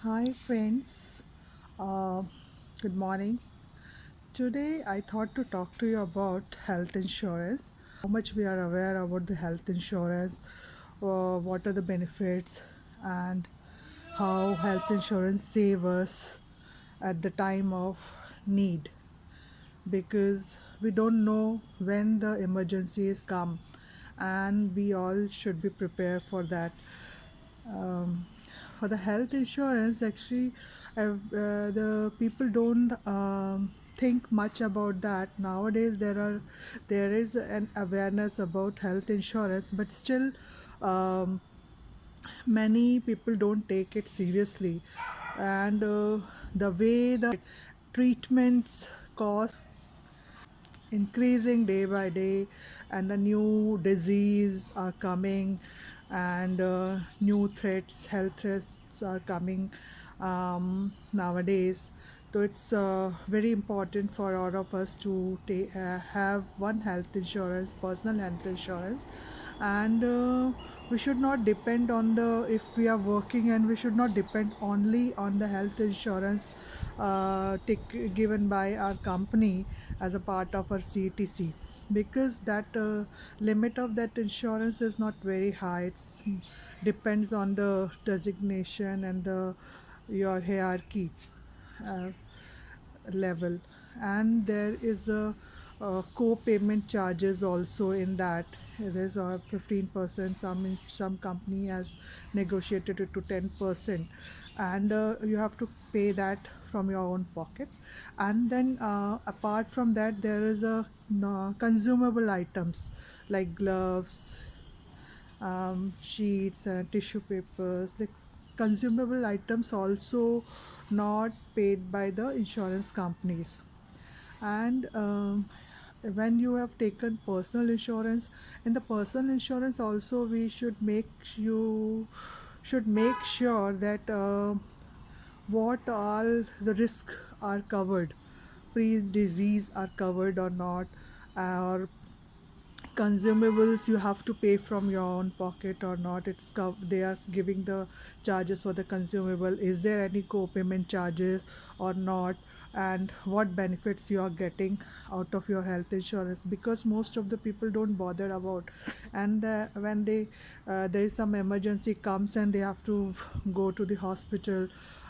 Hi, friends. Uh, Good morning. Today, I thought to talk to you about health insurance. How much we are aware about the health insurance, what are the benefits, and how health insurance save us at the time of need. Because we don't know when the emergencies come, and we all should be prepared for that. um, for the health insurance, actually, the people don't think much about that nowadays. There is an awareness about health insurance, but still, um, many people don't take it seriously. And the way the treatments cost increasing day by day, and the new disease are coming, and new threats, health threats are coming nowadays. So it's very important for all of us to have one health insurance, personal health insurance. And we should not depend on the, if we are working, and we should not depend only on the health insurance given by our company as a part of our CTC, because that limit of that insurance is not very high. It's depends on the designation and the your hierarchy uh, level. And there is a co-payment charges also in that. There's a 15%, some company has negotiated it to 10, and you have to pay that from your own pocket. And then apart from that, there is a consumable items like gloves, sheets and tissue papers, like consumable items also not paid by the insurance companies. And when you have taken personal insurance, in the personal insurance also, we should make you should make sure that what all the risk are covered, pre-disease are covered or not, or consumables you have to pay from your own pocket or not. They are giving the charges for the consumable, is there any co-payment charges or not, and what benefits you are getting out of your health insurance, because most of the people don't bother about. And when there is some emergency comes and they have to go to the hospital,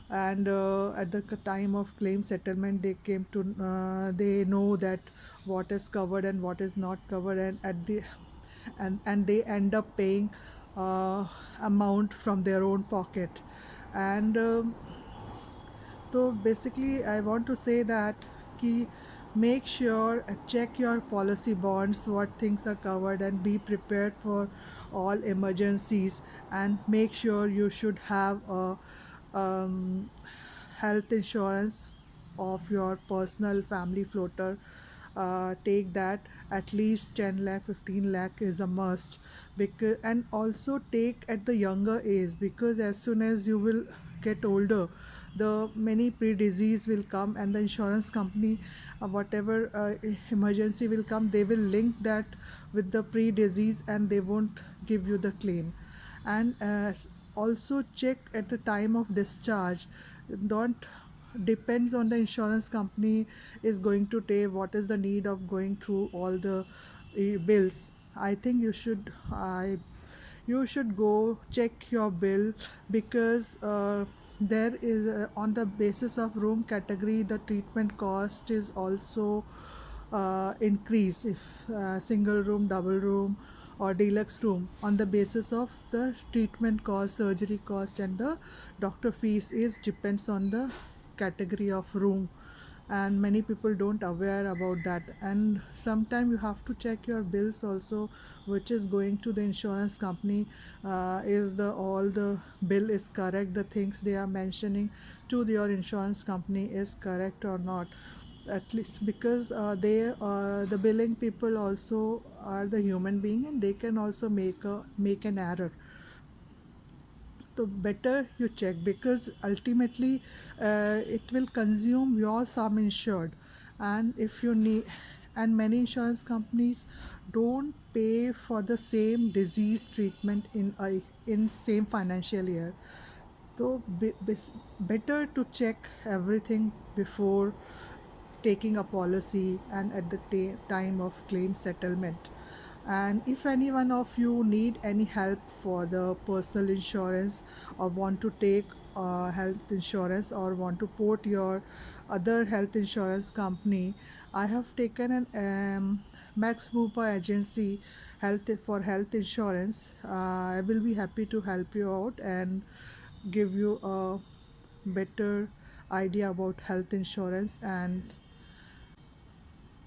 and at the time of claim settlement, they know that what is covered and what is not covered, and they end up paying amount from their own pocket. And so basically, I want to say that ki make sure check your policy bonds, what things are covered, and be prepared for all emergencies. And make sure you should have a um, health insurance of your personal family floater. Take that, at least 10 lakh, 15 lakh is a must. Because, and also take at the younger age, because as soon as you will get older, the many pre-disease will come, and the insurance company, whatever emergency will come, they will link that with the pre-disease, and they won't give you the claim. And also check at the time of discharge. Don't depends on the insurance company is going to take, what is the need of going through all the bills. I think you should go check your bill, because there is on the basis of room category, the treatment cost is also increase. If single room, double room, or deluxe room, on the basis of the treatment cost, surgery cost, and the doctor fees is depends on the category of room. And many people don't aware about that. And sometimes you have to check your bills also, which is going to the insurance company. Is the all the bill is correct, the things they are mentioning to your insurance company is correct or not. At least, because the billing people also are the human being, and they can also make an error. So better you check, because ultimately it will consume your sum insured. And if you need, and many insurance companies don't pay for the same disease treatment in same financial year. So better to check everything before taking a policy and at the time of claim settlement. And if any one of you need any help for the personal insurance, or want to take health insurance, or want to port your other health insurance company, I have taken an Max Bupa agency health insurance. I will be happy to help you out and give you a better idea about health insurance and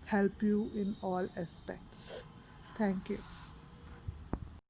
help you in all aspects. Thank you.